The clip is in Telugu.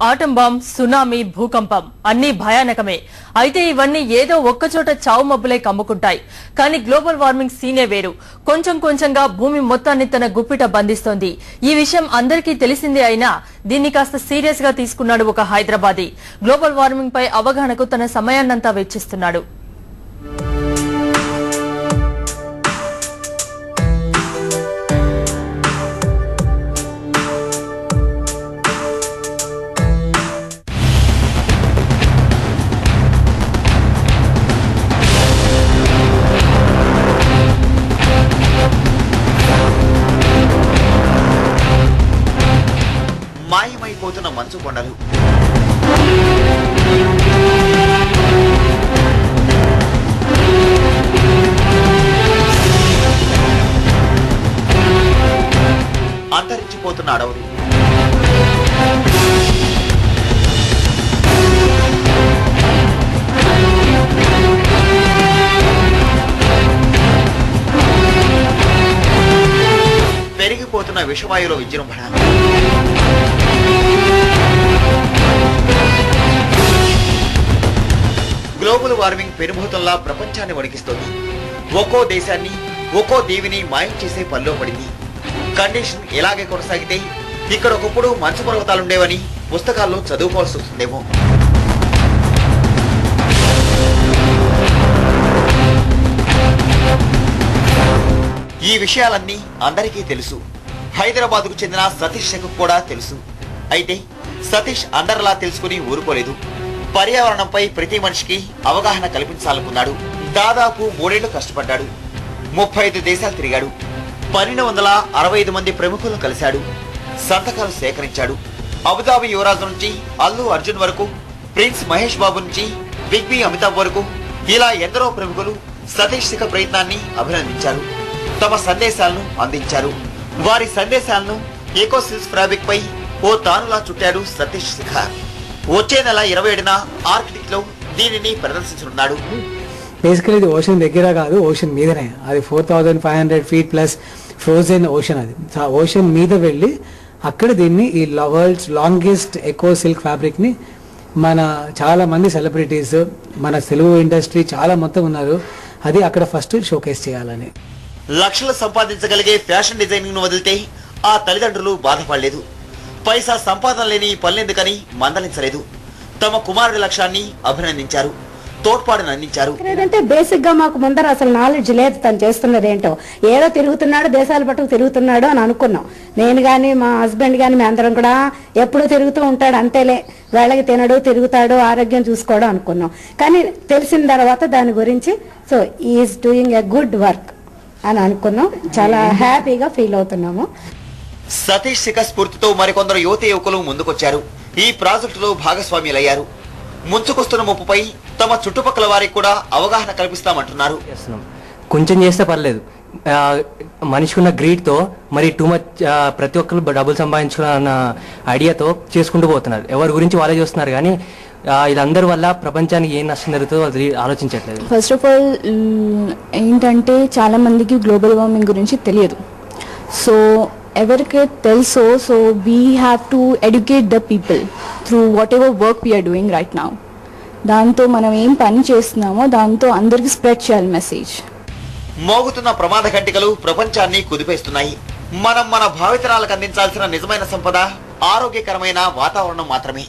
ఆటం బాంబ్, సునామీ, భూకంపం అన్నీ భయానకమే. అయితే ఇవన్నీ ఏదో ఒక్కచోట చావు మబ్బులై కమ్ముకుంటాయి. కానీ గ్లోబల్ వార్మింగ్ సీనే వేరు. కొంచెం కొంచెంగా భూమి మొత్తాన్ని తన గుప్పిట బంధిస్తోంది. ఈ విషయం అందరికీ తెలిసిందే అయినా దీన్ని కాస్త సీరియస్ గా తీసుకున్నాడు ఒక హైదరాబాదీ. గ్లోబల్ వార్మింగ్ పై అవగాహనకు తన సమయాన్నంతా వెచ్చిస్తున్నాడు. మాయమైపోతున్న మంచు కొండలు, అంతరించిపోతున్న అడవులు, పెరిగిపోతున్న విషవాయువుల విజృంభణ, గ్లోబల్ వార్మింగ్ పెనుభూతంలా ప్రపంచాన్ని వణికిస్తోంది. ఒక్కో దేశాన్ని, ఒక్కో దీవిని మాయం చేసే పనిలో పడింది. కండిషన్ ఇలాగే కొనసాగితే ఇక్కడ ఒకప్పుడు మంచు పర్వతాలుండేవని పుస్తకాల్లో చదువుకోవాల్సి వస్తుందేమో. ఈ విషయాలన్నీ అందరికీ తెలుసు. హైదరాబాద్కు చెందిన సతీష్ కు కూడా తెలుసు. అయితే సతీష్ అందరిలా తెలుసుకుని ఊరుకోలేదు. పర్యావరణంపై ప్రతి మనిషికి అవగాహన కల్పించాలనుకున్నాడు. దాదాపు 3 ఏళ్లు కష్టపడ్డాడు. 35 దేశాలు తిరిగాడు. 1265 మంది ప్రముఖులను కలిశాడు. సంతకాలు సేకరించాడు. అబుదాబి యువరాజు నుంచి అల్లు అర్జున్ వరకు, ప్రిన్స్ మహేష్ బాబు నుంచి బిగ్ బి అమితాబ్ వరకు ఇలా ఎందరో ప్రముఖులు సతీష్ శిఖ ప్రయత్నాన్ని అభినందించారు. తమ సందేశాలను అందించారు. వారి సందేశాలను ఎకోసిల్స్ ఫ్యాబ్రిక్ పై ఓ తానులా చుట్టాడు సతీష్ శిఖ. వచ్చే నెల 27న ఆర్కిటిక్ లో దీనిని ప్రదర్శించనున్నాడు. బేసికలీ ఇది ఓషన్ దగ్గర కాదు, ఓషన్ మీదనే. అది 4500 feet ప్లస్ ఫ్రోజన్ ఓషన్. అది ఓషన్ మీద వెళ్ళి అక్కడ దీన్ని ఈ world's longest eco silk fabric ని మన చాలా మంది సెలబ్రిటీస్, మన తెలుగు ఇండస్ట్రీ చాలా మొత్తం ఉన్నారు. అది అక్కడ ఫస్ట్ షోకేస్ చేయాలని. లక్షలు సంపాదించగలిగే ఫ్యాషన్ డిజైనింగ్ ను వదిలితే ఆ తల్లిదండ్రులు బాధపడలేదు. పైసా సంపాదన లేని ఈ పనులెందుకని మందలించలేదు. తమ కుమారుడి లక్ష్యాన్ని అభినందించారు. తోడ్పాటును అందించారు. ఏంటంటే బేసిక్ గా మాకు ముందర అసలు నాలెడ్జ్ లేదు తను చేస్తున్నది ఏంటో. ఏదో తిరుగుతున్నాడు, దేశాల పట్టుకు తిరుగుతున్నాడు అని అనుకున్నాం. నేను గాని మా హస్బెండ్ గాని మేము అందరం కూడా ఎప్పుడూ తిరుగుతూ ఉంటాడు, అంతేలే వేళకి తినడు, తిరుగుతాడు, ఆరోగ్యం చూసుకోవడం అనుకున్నాం. కానీ తెలిసిన తర్వాత దాని గురించి so is doing a good work అని అనుకున్నాం. చాలా హ్యాపీగా ఫీల్ అవుతున్నాము. సతీష్ శిఖ స్ఫూర్తితో మరికొందరు యువత యువకులు ముందుకొచ్చారు. ఈ ప్రాజెక్టులో భాగస్వామ్యులయ్యారు. ముంచుకొస్తున్న ముప్పుపై తమ చుట్టుపక్కల వారికి కూడా అవగాహన కల్పిస్తామంటున్నారు. కొంచెం చేస్తే పర్లేదు, మనిషికున్న గ్రీడ్తో మరి టూ మచ్ ప్రతి ఒక్కరు డబ్బులు సంపాదించుకున్న ఐడియాతో చేసుకుంటూ పోతున్నారు. ఎవరి గురించి వాళ్ళే చూస్తున్నారు. కానీ ఇదందరి వల్ల ప్రపంచానికి ఏం నష్టం జరుగుతుందో అది ఆలోచించట్లేదు. ఫస్ట్ ఆఫ్ ఆల్ ఏంటంటే చాలా మందికి గ్లోబల్ వార్మింగ్ గురించి తెలియదు. సో ఎవరికి తెలుసో so we have to educate the people through whatever work we are doing right now. దాంతో మనం ఏం పని చేస్తున్నామో దాంతో అందరికి స్ప్రెడ్ చేయాలి మెసేజ్. మోగుతున్న ప్రమాద గంటికలు ప్రపంచాన్ని కుదిపేస్తున్నాయి. మనం మన భావితరాలకు అందించాల్సిన నిజమైన సంపద ఆరోగ్యకరమైన వాతావరణం మాత్రమే.